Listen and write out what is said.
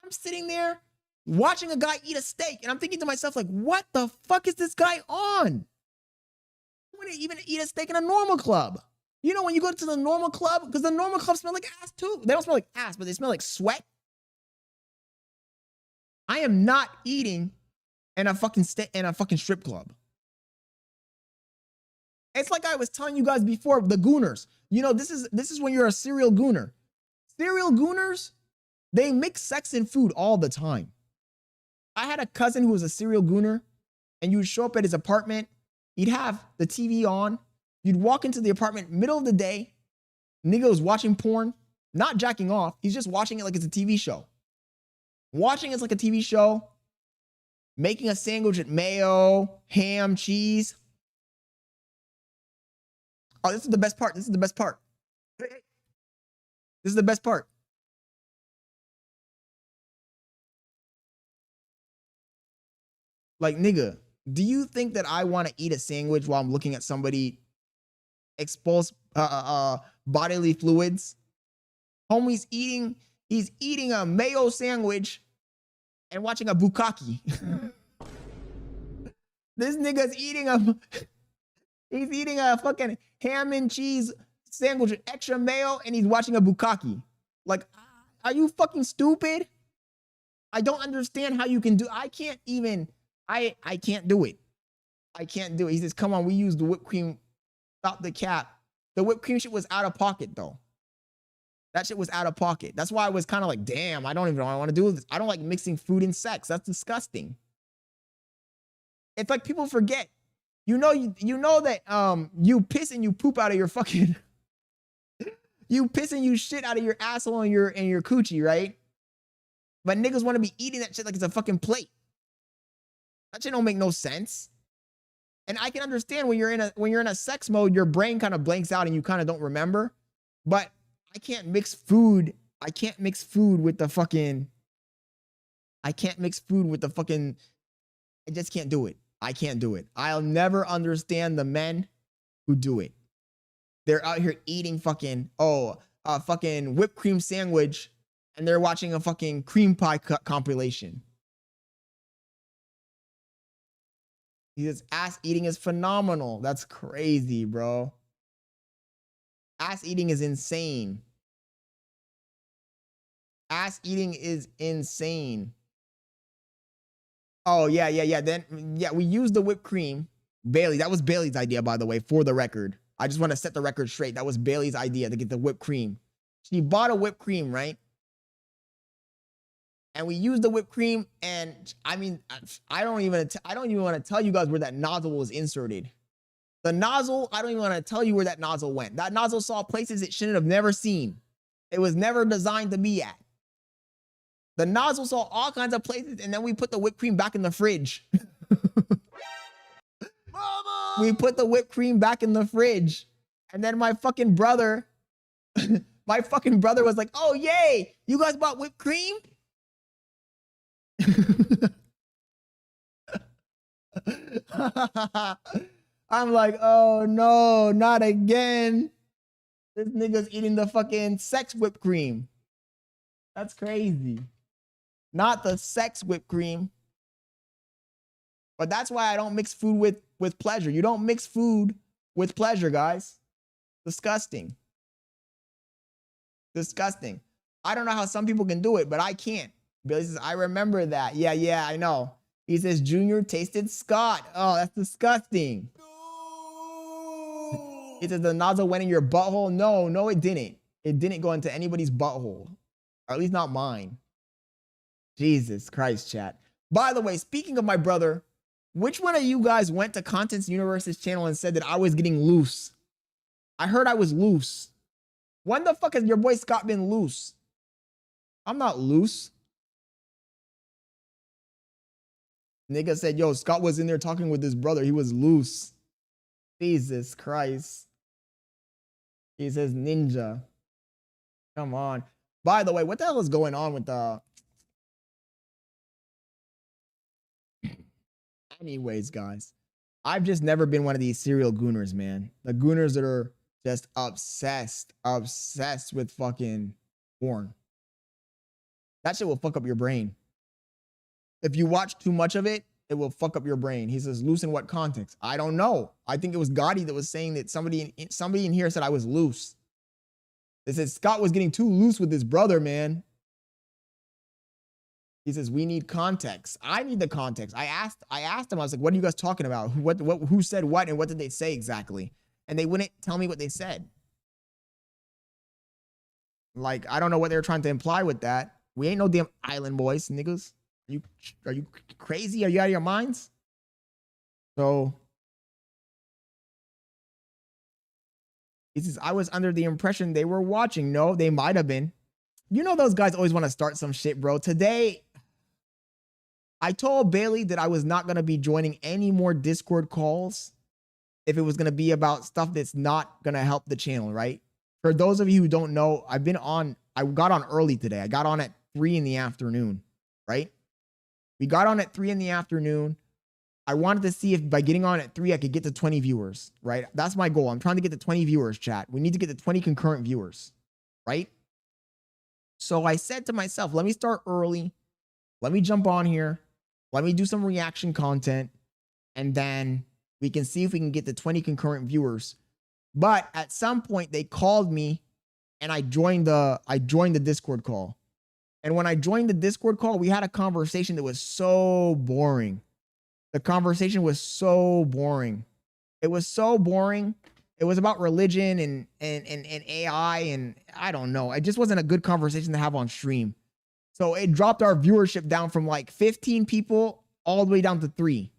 I'm sitting there watching a guy eat a steak, and I'm thinking to myself, like, what the fuck is this guy on? I wouldn't even eat a steak in a normal club. You know, when you go to the normal club, because the normal clubs smell like ass too. They don't smell like ass, but they smell like sweat. I am not eating in a fucking strip club. It's like I was telling you guys before, the gooners. You know, this is when you're a serial gooner. Serial gooners, they mix sex and food all the time. I had a cousin who was a serial gooner, and you would show up at his apartment. He'd have the TV on. You'd walk into the apartment middle of the day. Nigga was watching porn, not jacking off. He's just watching it like it's a TV show. Watching it like a TV show, making a sandwich with mayo, ham, cheese. Oh, this is the best part. This is the best part. This is the best part. Like, nigga, do you think that I want to eat a sandwich while I'm looking at somebody expose bodily fluids? Homie's he's eating a mayo sandwich and watching a bukkake. This nigga's he's eating a fucking ham and cheese sandwich with extra mayo, and he's watching a bukkake. Like, are you fucking stupid? I don't understand how you can do. I can't even. I can't do it. I can't do it. He says, "Come on, we use the whipped cream. Stop the cap." The whipped cream shit was out of pocket though. That shit was out of pocket. That's why I was kind of like, damn, I don't even know what I want to do this. I don't like mixing food and sex. That's disgusting. It's like people forget. You know that you piss and you poop out of your fucking you piss and you shit out of your asshole and your coochie, right? But niggas want to be eating that shit like it's a fucking plate. That shit don't make no sense. And I can understand when you're in a sex mode, your brain kind of blanks out and you kind of don't remember. But I can't mix food. I can't mix food with the fucking. I can't mix food with the fucking. I just can't do it. I can't do it. I'll never understand the men who do it. They're out here eating fucking a fucking whipped cream sandwich, and they're watching a fucking cream pie compilation. He says ass eating is phenomenal. That's crazy, bro. Ass eating is insane. Ass eating is insane. Oh, yeah. Then, yeah, we used the whipped cream. Bailey, that was Bailey's idea, by the way, for the record. I just want to set the record straight. That was Bailey's idea to get the whipped cream. She bought a whipped cream, right? And we used the whipped cream, and I mean, I don't even want to tell you guys where that nozzle was inserted. The nozzle, I don't even want to tell you where that nozzle went. That nozzle saw places it shouldn't have never seen. It was never designed to be at. The nozzle saw all kinds of places, and then we put the whipped cream back in the fridge. Mama! We put the whipped cream back in the fridge. And then my fucking brother was like, oh, yay, you guys bought whipped cream? I'm like, oh no, not again. This nigga's eating the fucking sex whipped cream. That's crazy. Not the sex whipped cream. But that's why I don't mix food with pleasure. You don't mix food with pleasure, guys. Disgusting. Disgusting. I don't know how some people can do it, but I can't. Billy says, I remember that. Yeah, I know. He says, Junior tasted Scott. Oh, that's disgusting. No. He says, the nozzle went in your butthole. No, it didn't. It didn't go into anybody's butthole. Or at least not mine. Jesus Christ, chat. By the way, speaking of my brother, which one of you guys went to Contents Universe's channel and said that I was getting loose? I heard I was loose. When the fuck has your boy Scott been loose? I'm not loose. Nigga said, yo, Scott was in there talking with his brother. He was loose. Jesus Christ. He says ninja. Come on. By the way, what the hell is going on with the... Anyways, guys. I've just never been one of these serial gooners, man. The gooners that are just obsessed with fucking porn. That shit will fuck up your brain. If you watch too much of it, it will fuck up your brain. He says, loose in what context? I don't know. I think it was Gotti that was saying that somebody in here said I was loose. They said Scott was getting too loose with his brother, man. He says, we need context. I need the context. I asked him, I was like, what are you guys talking about? Who said what and what did they say exactly? And they wouldn't tell me what they said. Like, I don't know what they were trying to imply with that. We ain't no damn island boys, niggas. Are you crazy? Are you out of your minds? So he says, I was under the impression they were watching. No, they might have been. You know those guys always want to start some shit, bro. Today, I told Bailey that I was not going to be joining any more Discord calls if it was going to be about stuff that's not going to help the channel, right? For those of you who don't know, I got on early today. I got on at 3 in the afternoon, right? We got on at 3 in the afternoon. I wanted to see if by getting on at 3, I could get to 20 viewers, right? That's my goal. I'm trying to get to 20 viewers, chat. We need to get to 20 concurrent viewers, right? So I said to myself, let me start early. Let me jump on here. Let me do some reaction content. And then we can see if we can get to 20 concurrent viewers. But at some point they called me and I joined the Discord call. And when I joined the Discord call, we had a conversation that was so boring. The conversation was so boring. It was so boring. It was about religion and AI and I don't know. It just wasn't a good conversation to have on stream. So it dropped our viewership down from like 15 people all the way down to 3.